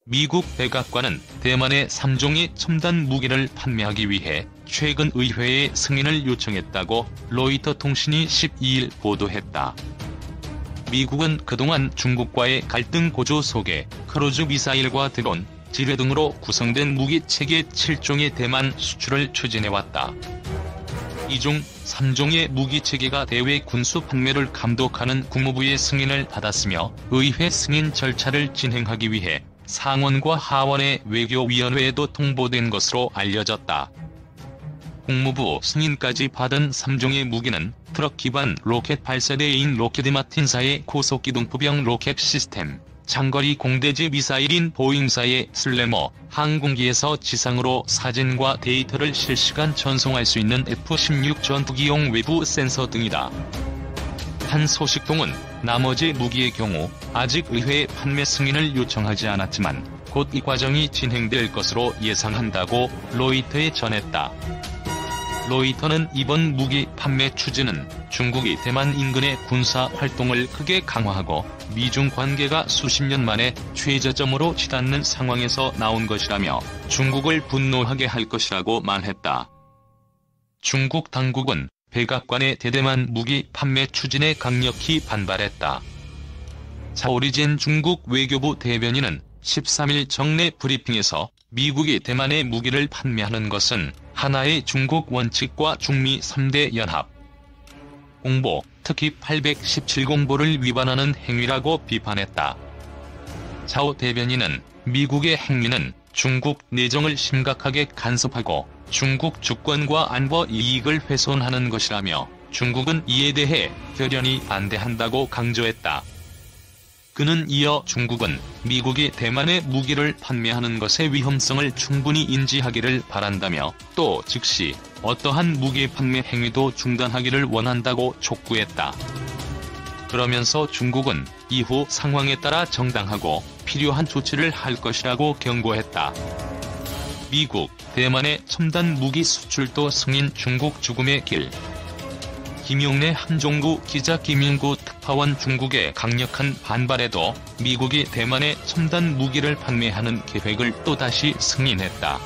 미국 백악관은 대만에 3종의 첨단 무기를 판매하기 위해 최근 의회의 승인을 요청했다고 로이터 통신이 12일 보도했다. 미국은 그동안 중국과의 갈등 고조 속에 크루즈 미사일과 드론, 지뢰 등으로 구성된 무기체계 7종의 대만 수출을 추진해왔다. 이 중 3종의 무기체계가 대외 군수 판매를 감독하는 국무부의 승인을 받았으며 의회 승인 절차를 진행하기 위해 상원과 하원의 외교위원회에도 통보된 것으로 알려졌다. 국무부 승인까지 받은 3종의 무기는 트럭 기반 로켓 발사대인 로키드 마틴사의 고속기동포병 로켓 시스템, 장거리 공대지 미사일인 보잉사의 슬래머, 항공기에서 지상으로 사진과 데이터를 실시간 전송할 수 있는 F-16 전투기용 외부 센서 등이다. 한 소식통은 나머지 무기의 경우 아직 의회에 판매 승인을 요청하지 않았지만 곧 이 과정이 진행될 것으로 예상한다고 로이터에 전했다. 로이터는 이번 무기 판매 추진은 중국이 대만 인근의 군사 활동을 크게 강화하고 미중 관계가 수십 년 만에 최저점으로 치닫는 상황에서 나온 것이라며 중국을 분노하게 할 것이라고 말했다. 중국 당국은 백악관의 대대만 무기 판매 추진에 강력히 반발했다. 자오리젠 중국 외교부 대변인은 13일 정례 브리핑에서 미국이 대만에 무기를 판매하는 것은 하나의 중국 원칙과 중미 3대 연합 공보, 특히 817 공보를 위반하는 행위라고 비판했다. 자오 대변인은 미국의 행위는 중국 내정을 심각하게 간섭하고 중국 주권과 안보 이익을 훼손하는 것이라며 중국은 이에 대해 결연히 반대한다고 강조했다. 그는 이어 중국은 미국이 대만에 무기를 판매하는 것의 위험성을 충분히 인지하기를 바란다며 또 즉시 어떠한 무기 판매 행위도 중단하기를 원한다고 촉구했다. 그러면서 중국은 이후 상황에 따라 정당하고 필요한 조치를 할 것이라고 경고했다. 미국, 대만의 첨단 무기 수출도 승인 중국 죽음의 길. 김용래 한종구 기자 김인구 특파원 중국의 강력한 반발에도 미국이 대만에 첨단 무기를 판매하는 계획을 또다시 승인했다.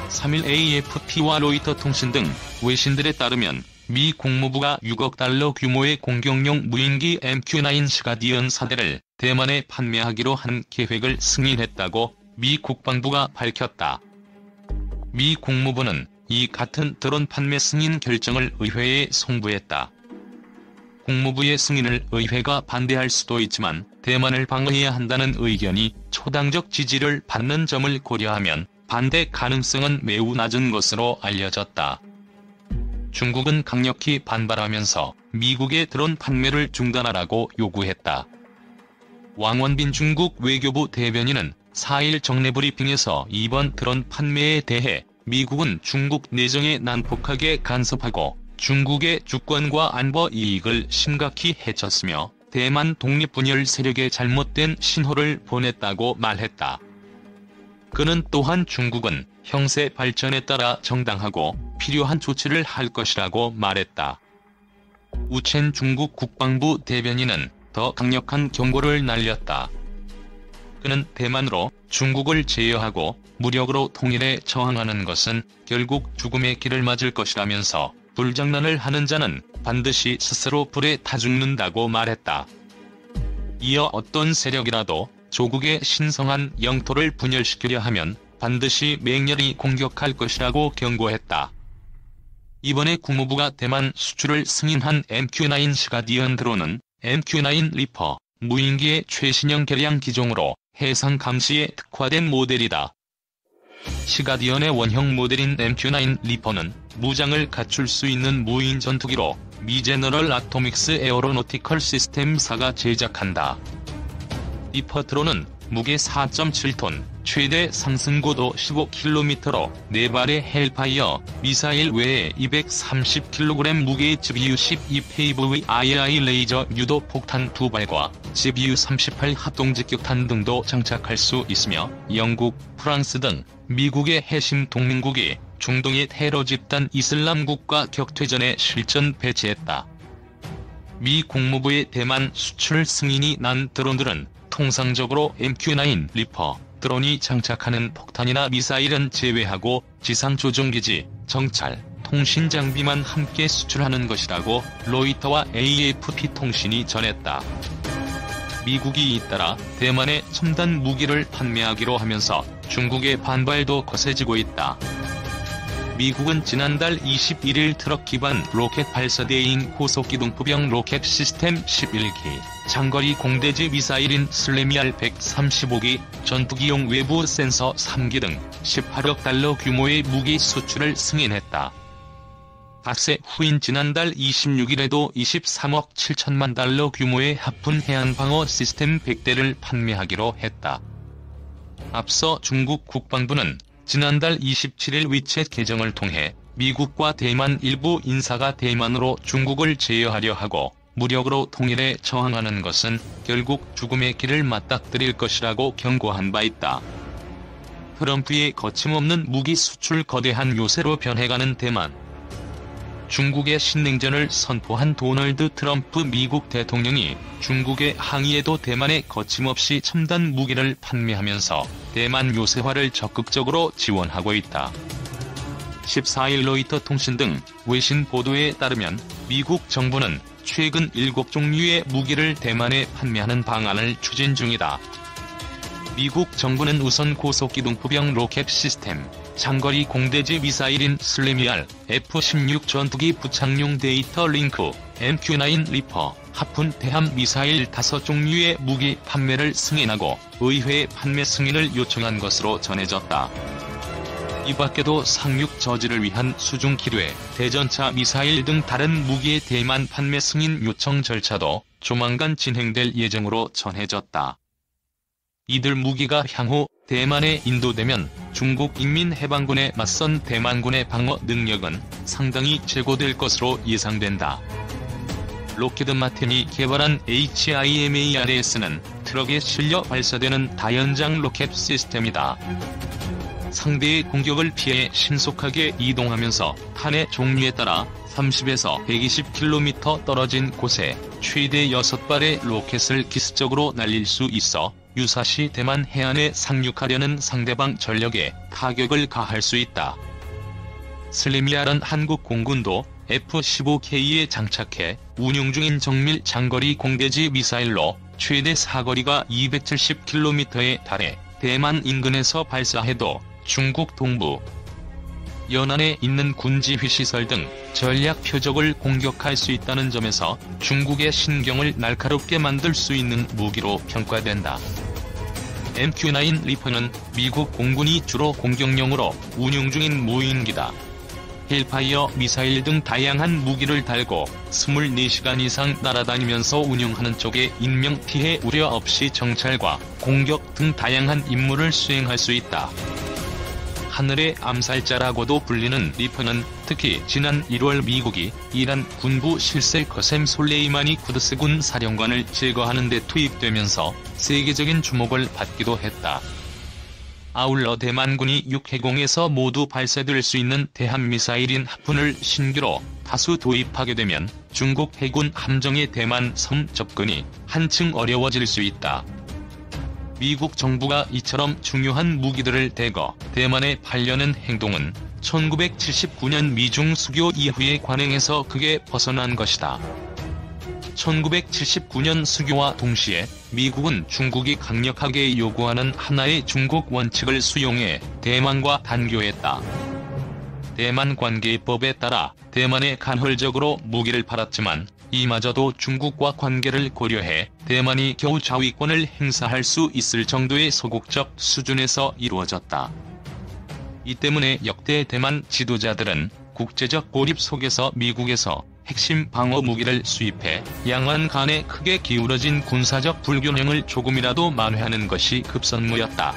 3일 AFP와 로이터 통신 등 외신들에 따르면 미 국무부가 6억 달러 규모의 공격용 무인기 MQ-9 시가디언 4대를 대만에 판매하기로 한 계획을 승인했다고 미 국방부가 밝혔다. 미 국무부는 이 같은 드론 판매 승인 결정을 의회에 송부했다. 국무부의 승인을 의회가 반대할 수도 있지만 대만을 방어해야 한다는 의견이 초당적 지지를 받는 점을 고려하면 반대 가능성은 매우 낮은 것으로 알려졌다. 중국은 강력히 반발하면서 미국의 드론 판매를 중단하라고 요구했다. 왕원빈 중국 외교부 대변인은 4일 정례 브리핑에서 이번 드론 판매에 대해 미국은 중국 내정에 난폭하게 간섭하고 중국의 주권과 안보 이익을 심각히 해쳤으며 대만 독립분열 세력에 잘못된 신호를 보냈다고 말했다. 그는 또한 중국은 형세 발전에 따라 정당하고 필요한 조치를 할 것이라고 말했다. 우첸 중국 국방부 대변인은 더 강력한 경고를 날렸다. 그는 대만으로 중국을 제어하고 무력으로 통일에 저항하는 것은 결국 죽음의 길을 맞을 것이라면서 불장난을 하는 자는 반드시 스스로 불에 타 죽는다고 말했다. 이어 어떤 세력이라도 조국의 신성한 영토를 분열시키려 하면 반드시 맹렬히 공격할 것이라고 경고했다. 이번에 국무부가 대만 수출을 승인한 MQ-9 시가디언 드론은 MQ-9 리퍼 무인기의 최신형 개량 기종으로 해상 감시에 특화된 모델이다. 시가디언의 원형 모델인 MQ-9 리퍼는 무장을 갖출 수 있는 무인 전투기로 미 제너럴 아토믹스 에어로노티컬 시스템사가 제작한다. 리퍼 드론은 무게 4.7톤, 최대 상승고도 15km로 4발의 헬파이어 미사일 외에 230kg 무게의 GBU-12 레이저 유도 폭탄 2발과 GBU-38 합동직격탄 등도 장착할 수 있으며 영국, 프랑스 등 미국의 해심 동맹국이 중동의 테러 집단 이슬람 국가 격퇴전에 실전 배치했다. 미 국무부의 대만 수출 승인이 난 드론들은 통상적으로 MQ-9 리퍼, 드론이 장착하는 폭탄이나 미사일은 제외하고 지상 조종기지, 정찰, 통신 장비만 함께 수출하는 것이라고 로이터와 AFP 통신이 전했다. 미국이 잇따라 대만에 첨단 무기를 판매하기로 하면서 중국의 반발도 거세지고 있다. 미국은 지난달 21일 트럭 기반 로켓 발사대인 고속기동포병 로켓 시스템 11기, 장거리 공대지 미사일인 슬래미알 135기, 전투기용 외부 센서 3기 등 18억 달러 규모의 무기 수출을 승인했다. 닷새 후인 지난달 26일에도 23억 7천만 달러 규모의 하푼 해안방어 시스템 100대를 판매하기로 했다. 앞서 중국 국방부는 지난달 27일 위챗 계정을 통해 미국과 대만 일부 인사가 대만으로 중국을 제어하려 하고 무력으로 통일에 저항하는 것은 결국 죽음의 길을 맞닥뜨릴 것이라고 경고한 바 있다. 트럼프의 거침없는 무기 수출 거대한 요새로 변해가는 대만. 중국의 신냉전을 선포한 도널드 트럼프 미국 대통령이 중국의 항의에도 대만에 거침없이 첨단 무기를 판매하면서 대만 요새화를 적극적으로 지원하고 있다. 14일 로이터 통신 등 외신 보도에 따르면 미국 정부는 최근 7종류의 무기를 대만에 판매하는 방안을 추진 중이다. 미국 정부는 우선 고속기동포병 로켓 시스템, 장거리 공대지 미사일인 슬래미알, F-16 전투기 부착용 데이터 링크, MQ-9 리퍼, 하푼 대함 미사일 5종류의 무기 판매를 승인하고 의회에 판매 승인을 요청한 것으로 전해졌다. 이 밖에도 상륙 저지를 위한 수중 기뢰, 대전차 미사일 등 다른 무기의 대만 판매 승인 요청 절차도 조만간 진행될 예정으로 전해졌다. 이들 무기가 향후 대만에 인도되면 중국 인민해방군에 맞선 대만군의 방어 능력은 상당히 제고될 것으로 예상된다. 록히드 마틴이 개발한 HIMARS는 트럭에 실려 발사되는 다연장 로켓 시스템이다. 상대의 공격을 피해 신속하게 이동하면서 탄의 종류에 따라 30에서 120km 떨어진 곳에 최대 6발의 로켓을 기습적으로 날릴 수 있어 유사시 대만 해안에 상륙하려는 상대방 전력에 타격을 가할 수 있다. 슬래미알은 한국 공군도 F-15K에 장착해 운용 중인 정밀 장거리 공대지 미사일로 최대 사거리가 270km에 달해 대만 인근에서 발사해도 중국 동부, 연안에 있는 군지휘시설 등 전략 표적을 공격할 수 있다는 점에서 중국의 신경을 날카롭게 만들 수 있는 무기로 평가된다. MQ-9 리퍼는 미국 공군이 주로 공격용으로 운용 중인 무인기다. 헬파이어 미사일 등 다양한 무기를 달고 24시간 이상 날아다니면서 운용하는 쪽에 인명피해 우려 없이 정찰과 공격 등 다양한 임무를 수행할 수 있다. 하늘의 암살자라고도 불리는 리퍼는 특히 지난 1월 미국이 이란 군부 실세 거셈 솔레이마니 쿠드스 군 사령관을 제거하는 데 투입되면서 세계적인 주목을 받기도 했다. 아울러 대만군이 육해공에서 모두 발사될 수 있는 대함미사일인 하푼을 신규로 다수 도입하게 되면 중국 해군 함정의 대만 섬 접근이 한층 어려워질 수 있다. 미국 정부가 이처럼 중요한 무기들을 대거 대만에 팔려는 행동은 1979년 미중 수교 이후의 관행에서 크게 벗어난 것이다. 1979년 수교와 동시에 미국은 중국이 강력하게 요구하는 하나의 중국 원칙을 수용해 대만과 단교했다. 대만 관계법에 따라 대만에 간헐적으로 무기를 팔았지만 이마저도 중국과 관계를 고려해 대만이 겨우 자위권을 행사할 수 있을 정도의 소극적 수준에서 이루어졌다. 이 때문에 역대 대만 지도자들은 국제적 고립 속에서 미국에서 핵심 방어 무기를 수입해 양안 간에 크게 기울어진 군사적 불균형을 조금이라도 만회하는 것이 급선무였다.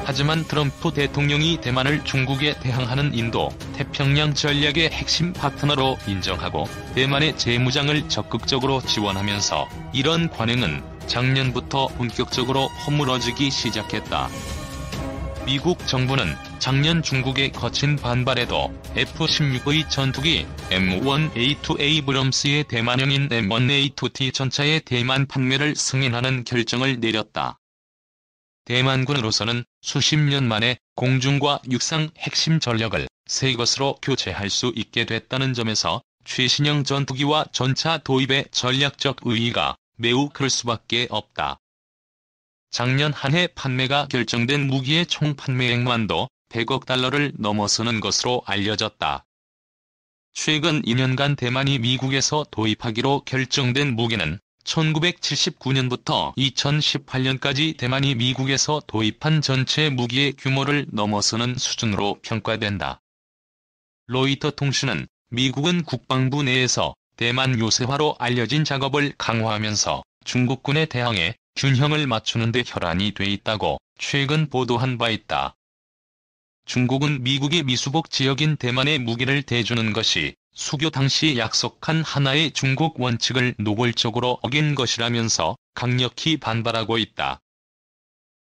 하지만 트럼프 대통령이 대만을 중국에 대항하는 인도, 태평양 전략의 핵심 파트너로 인정하고 대만의 재무장을 적극적으로 지원하면서 이런 관행은 작년부터 본격적으로 허물어지기 시작했다. 미국 정부는 작년 중국의 거친 반발에도 F-16의 전투기 M1A2 에이브럼스의 대만형인 M1A2T 전차의 대만 판매를 승인하는 결정을 내렸다. 대만군으로서는 수십 년 만에 공중과 육상 핵심 전력을 새 것으로 교체할 수 있게 됐다는 점에서 최신형 전투기와 전차 도입의 전략적 의의가 매우 클 수밖에 없다. 작년 한 해 판매가 결정된 무기의 총 판매액만도 100억 달러를 넘어서는 것으로 알려졌다. 최근 2년간 대만이 미국에서 도입하기로 결정된 무기는 1979년부터 2018년까지 대만이 미국에서 도입한 전체 무기의 규모를 넘어서는 수준으로 평가된다. 로이터 통신은 미국은 국방부 내에서 대만 요새화로 알려진 작업을 강화하면서 중국군에 대항해 균형을 맞추는 데 혈안이 돼 있다고 최근 보도한 바 있다. 중국은 미국의 미수복 지역인 대만에 무기를 대주는 것이 수교 당시 약속한 하나의 중국 원칙을 노골적으로 어긴 것이라면서 강력히 반발하고 있다.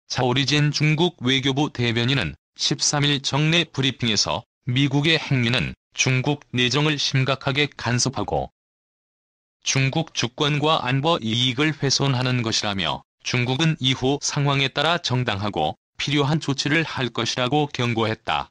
자오리젠 중국 외교부 대변인은 13일 정례 브리핑에서 미국의 행위는 중국 내정을 심각하게 간섭하고 중국 주권과 안보 이익을 훼손하는 것이라며 중국은 이후 상황에 따라 정당하고 필요한 조치를 할 것이라고 경고했다.